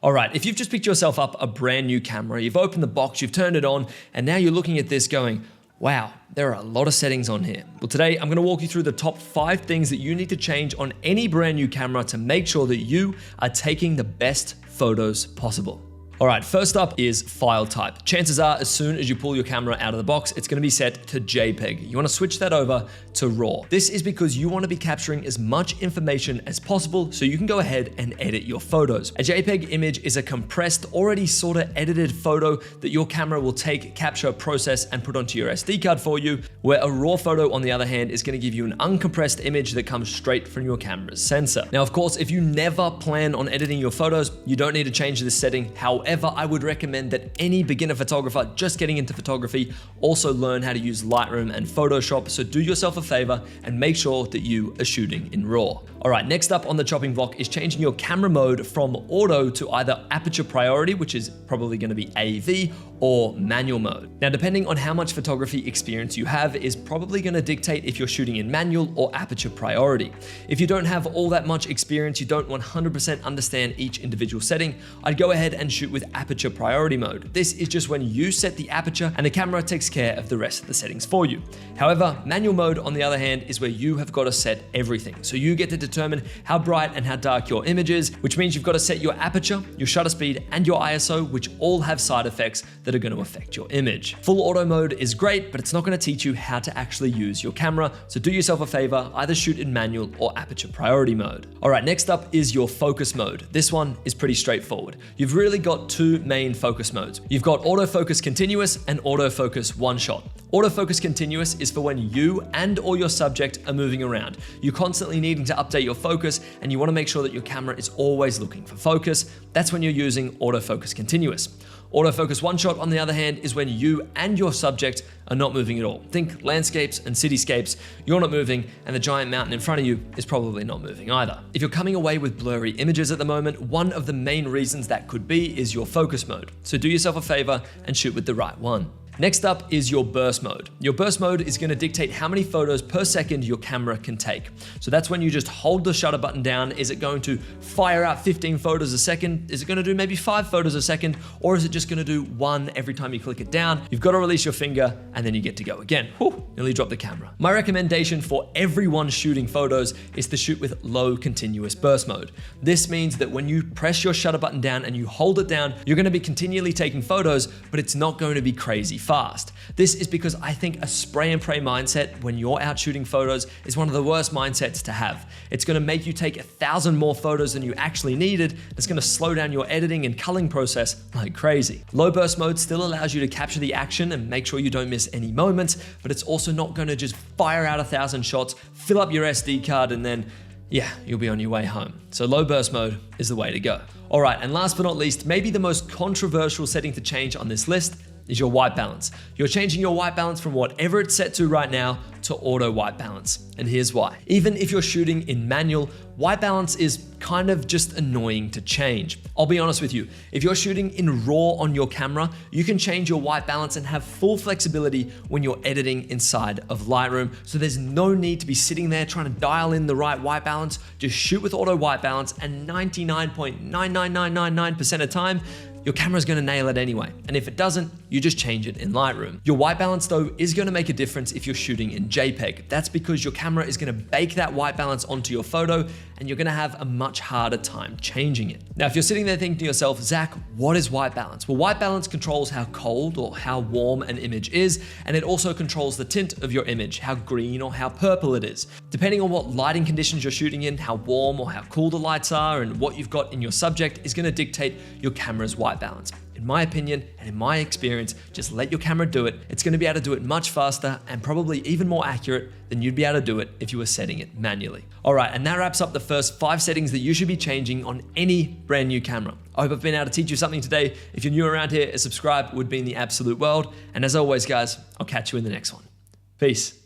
All right, if you've just picked yourself up a brand new camera, you've opened the box, you've turned it on, and now you're looking at this going, wow, there are a lot of settings on here. Well, today I'm gonna walk you through the top 5 things that you need to change on any brand new camera to make sure that you are taking the best photos possible. All right, first up is file type. Chances are, as soon as you pull your camera out of the box, it's gonna be set to JPEG. You wanna switch that over to RAW. This is because you wanna be capturing as much information as possible so you can go ahead and edit your photos. A JPEG image is a compressed, already sorta edited photo that your camera will take, capture, process, and put onto your SD card for you, where a RAW photo, on the other hand, is gonna give you an uncompressed image that comes straight from your camera's sensor. Now, of course, if you never plan on editing your photos, you don't need to change this setting. However, I would recommend that any beginner photographer just getting into photography also learn how to use Lightroom and Photoshop, so do yourself a favor and make sure that you are shooting in RAW. All right, next up on the chopping block is changing your camera mode from auto to either aperture priority, which is probably gonna be AV, or manual mode. Now, depending on how much photography experience you have is probably gonna dictate if you're shooting in manual or aperture priority. If you don't have all that much experience, you don't 100% understand each individual setting, I'd go ahead and shoot with aperture priority mode. This is just when you set the aperture and the camera takes care of the rest of the settings for you. However, manual mode, on the other hand, is where you have got to set everything. So you get to determine how bright and how dark your image is, which means you've got to set your aperture, your shutter speed, and your ISO, which all have side effects that are going to affect your image. Full auto mode is great, but it's not going to teach you how to actually use your camera. So do yourself a favor, either shoot in manual or aperture priority mode. All right, next up is your focus mode. This one is pretty straightforward. You've really got 2 main focus modes. You've got autofocus continuous and autofocus one shot. Autofocus continuous is for when you and or your subject are moving around. You're constantly needing to update your focus and you want to make sure that your camera is always looking for focus. That's when you're using autofocus continuous. Autofocus one shot, on the other hand, is when you and your subject are not moving at all. Think landscapes and cityscapes. You're not moving and the giant mountain in front of you is probably not moving either. If you're coming away with blurry images at the moment, one of the main reasons that could be is your focus mode. So do yourself a favor and shoot with the right one. Next up is your burst mode. Your burst mode is going to dictate how many photos per second your camera can take. So that's when you just hold the shutter button down. Is it going to fire out 15 photos a second? Is it going to do maybe 5 photos a second? Or is it just going to do 1 every time you click it down? You've got to release your finger and then you get to go again. Whew, nearly dropped the camera. My recommendation for everyone shooting photos is to shoot with low continuous burst mode. This means that when you press your shutter button down and you hold it down, you're going to be continually taking photos, but it's not going to be crazy fast. This is because I think a spray and pray mindset when you're out shooting photos is one of the worst mindsets to have. It's going to make you take 1,000 more photos than you actually needed. It's going to slow down your editing and culling process like crazy. Low burst mode still allows you to capture the action and make sure you don't miss any moments, but it's also not going to just fire out 1,000 shots, fill up your SD card, and then yeah, you'll be on your way home. So low burst mode is the way to go. All right, and last but not least, maybe the most controversial setting to change on this list is your white balance. You're changing your white balance from whatever it's set to right now to auto white balance. And here's why. Even if you're shooting in manual, white balance is kind of just annoying to change. I'll be honest with you, if you're shooting in RAW on your camera, you can change your white balance and have full flexibility when you're editing inside of Lightroom. So there's no need to be sitting there trying to dial in the right white balance. Just shoot with auto white balance and 99.99999% of the time, your camera's gonna nail it anyway. And if it doesn't, you just change it in Lightroom. Your white balance though is gonna make a difference if you're shooting in JPEG. That's because your camera is gonna bake that white balance onto your photo and you're gonna have a much harder time changing it. Now, if you're sitting there thinking to yourself, Zach, what is white balance? Well, white balance controls how cold or how warm an image is, and it also controls the tint of your image, how green or how purple it is. Depending on what lighting conditions you're shooting in, how warm or how cool the lights are, and what you've got in your subject is gonna dictate your camera's white balance. In my opinion and in my experience, just let your camera do it. It's gonna be able to do it much faster and probably even more accurate than you'd be able to do it if you were setting it manually. All right, and that wraps up the first 5 settings that you should be changing on any brand new camera. I hope I've been able to teach you something today. If you're new around here, a subscribe would mean the absolute world. And as always, guys, I'll catch you in the next one. Peace.